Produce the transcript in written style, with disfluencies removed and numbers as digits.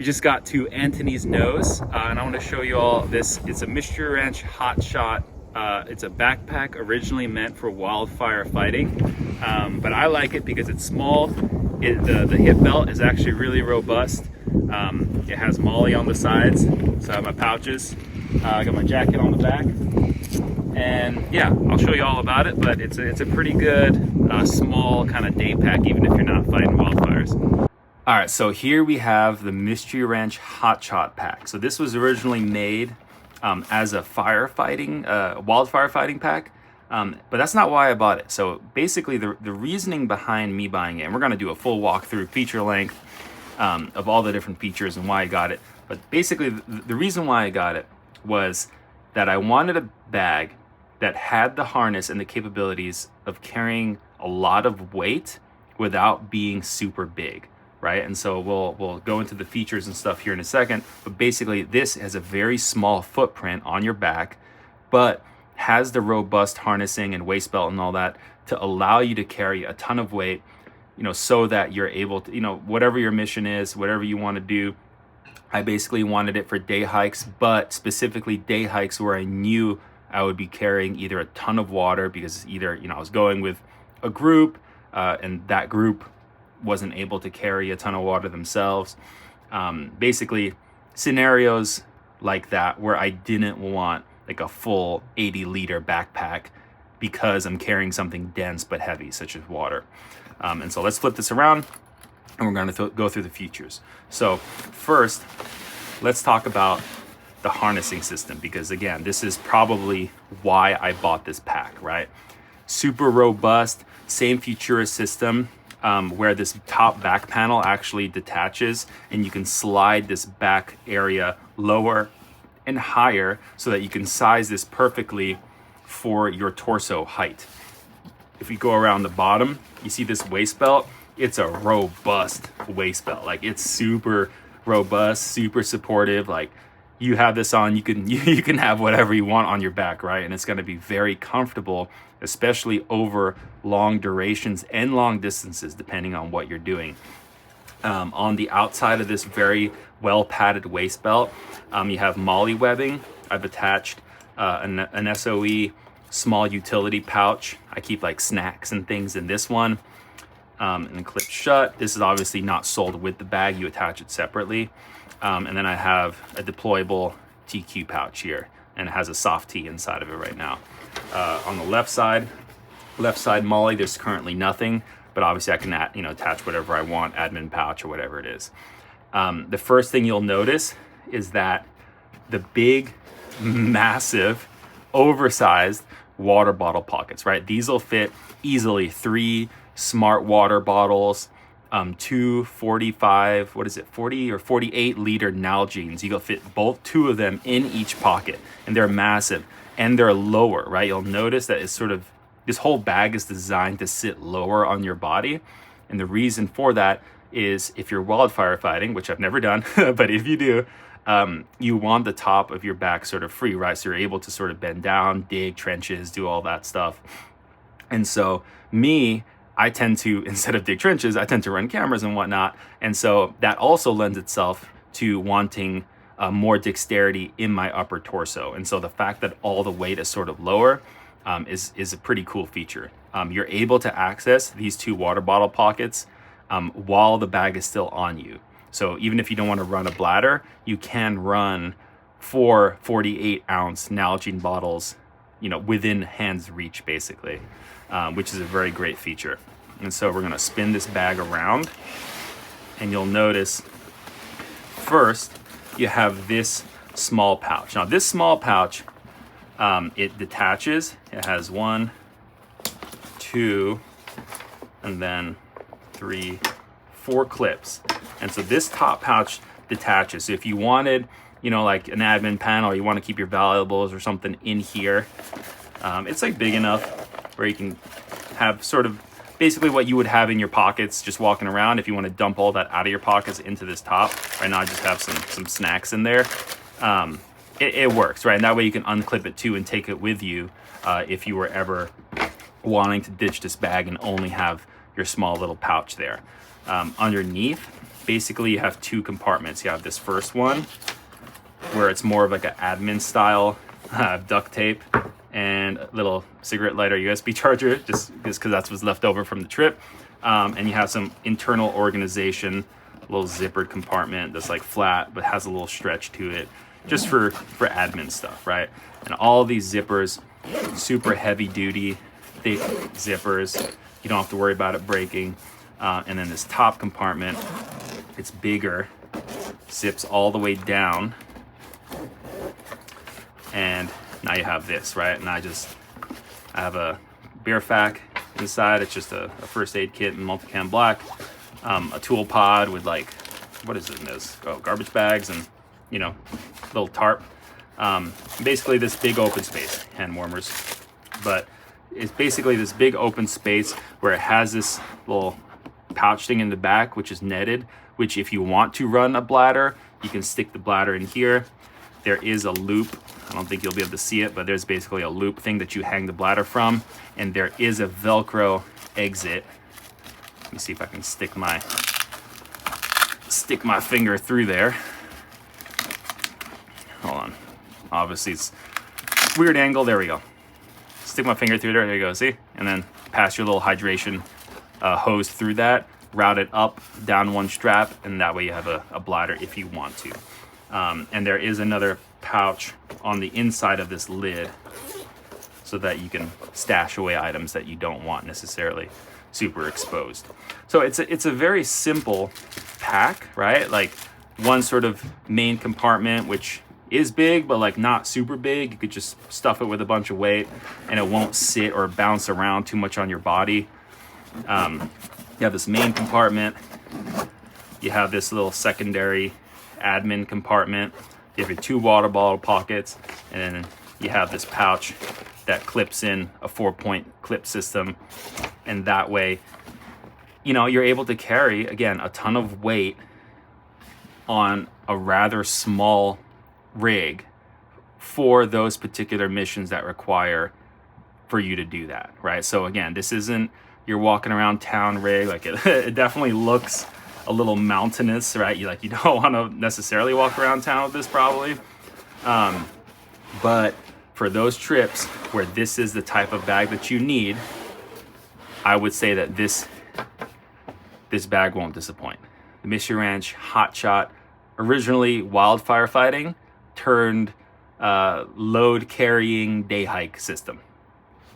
We just got to Anthony's nose, and I want to show you all this. It's a Mystery Ranch Hot Shot. It's a backpack originally meant for wildfire fighting, but I like it because it's small. The hip belt is actually really robust. It has MOLLE on the sides, so I have my pouches. I got my jacket on the back, and yeah, I'll show you all about it. But it's a pretty good small kind of day pack, even if you're not fighting wildfires. All right, so here we have the Mystery Ranch Hot Shot pack. So this was originally made as a wildfire fighting pack, but that's not why I bought it. So basically the reasoning behind me buying it, and we're gonna do a full walkthrough feature length of all the different features and why I got it. But basically the reason why I got it was that I wanted a bag that had the harness and the capabilities of carrying a lot of weight without being super big. Right, and so we'll go into the features and stuff here in a second, but basically this has a very small footprint on your back, but has the robust harnessing and waist belt and all that to allow you to carry a ton of weight, so that you're able to, whatever your mission is, whatever you want to do. I basically wanted it for day hikes, but specifically day hikes where I knew I would be carrying either a ton of water because either, I was going with a group and that group wasn't able to carry a ton of water themselves. Basically scenarios like that where I didn't want like a full 80-liter backpack because I'm carrying something dense but heavy, such as water. And so let's flip this around and we're going to go through the features. So first, let's talk about the harnessing system, because again, this is probably why I bought this pack, right? Super robust, same futurist system, where this top back panel actually detaches and you can slide this back area lower and higher so that you can size this perfectly for your torso height. If you go around the bottom, you see this waist belt. It's a robust waist belt. Like, it's super robust, super supportive. Like, you have this on, you can have whatever you want on your back, right? And it's going to be very comfortable, especially over long durations and long distances, depending on what you're doing. On the outside of this very well padded waist belt, you have MOLLE webbing. I've attached an SOE small utility pouch. I keep like snacks and things in this one, and it clips shut. This is obviously not sold with the bag, you attach it separately. And then I have a deployable TQ pouch here, and it has a soft tee inside of it right now. On the left side MOLLE, there's currently nothing, but obviously I can attach whatever I want, admin pouch or whatever it is. The first thing you'll notice is that the big, massive, oversized water bottle pockets, right? These will fit easily 3 smart water bottles, 2 45, 40 or 48 liter Nalgene's. You can fit 2 of them in each pocket, and they're massive and they're lower, right? You'll notice that it's sort of, this whole bag is designed to sit lower on your body. And the reason for that is if you're wildfire fighting, which I've never done, but if you do, you want the top of your back sort of free, right? So you're able to sort of bend down, dig trenches, do all that stuff. And so I tend to, instead of dig trenches, I tend to run cameras and whatnot. And so that also lends itself to wanting more dexterity in my upper torso. And so the fact that all the weight is sort of lower is a pretty cool feature. You're able to access these 2 water bottle pockets while the bag is still on you. So even if you don't want to run a bladder, you can run 4 48-ounce Nalgene bottles, within hand's reach, basically. Which is a very great feature. And so we're gonna spin this bag around, and you'll notice first you have this small pouch. Now this small pouch, it detaches. It has 1, 2, and then 3, 4 clips. And so this top pouch detaches. So if you wanted, like an admin panel, or you want to keep your valuables or something in here, it's like big enough where you can have sort of basically what you would have in your pockets just walking around. If you want to dump all that out of your pockets into this top, right now I just have some snacks in there. It works, right? And that way you can unclip it too and take it with you if you were ever wanting to ditch this bag and only have your small little pouch there. Underneath, basically you have two compartments. You have this first one where it's more of like an admin style duct tape and a little cigarette lighter USB charger, just because that's what's left over from the trip. And you have some internal organization, a little zippered compartment that's like flat but has a little stretch to it, just for admin stuff, right? And all these zippers, super heavy duty, thick zippers. You don't have to worry about it breaking. And then this top compartment, it's bigger, zips all the way down. And now you have this, right? And I have a beer fac inside. It's just a first aid kit in multicam black, a tool pod with like, what is it in this? Oh, garbage bags and, you know, little tarp. Basically this big open space, hand warmers, but it's basically this big open space where it has this little pouch thing in the back, which is netted, which if you want to run a bladder, you can stick the bladder in here. There is a loop. I don't think you'll be able to see it, but there's basically a loop thing that you hang the bladder from. And there is a Velcro exit. Let me see if I can stick my finger through there. Hold on. Obviously it's weird angle. There we go. Stick my finger through there. There you go. See? And then pass your little hydration hose through that. Route it up, down one strap, and that way you have a bladder if you want to. And there is another pouch on the inside of this lid so that you can stash away items that you don't want necessarily super exposed. So it's a very simple pack, right? Like one sort of main compartment, which is big, but like not super big. You could just stuff it with a bunch of weight and it won't sit or bounce around too much on your body. You have this main compartment. You have this little secondary admin compartment. You have your two water bottle pockets, and then you have this pouch that clips in a 4-point clip system. And that way, you know, you're able to carry, again, a ton of weight on a rather small rig for those particular missions that require for you to do that, right? So again, this isn't your walking around town rig. Like it definitely looks a little mountainous, right? You don't want to necessarily walk around town with this probably. But for those trips where this is the type of bag that you need, I would say that this bag won't disappoint. The Mystery Ranch Hot Shot, originally wildfire fighting, turned load carrying day hike system.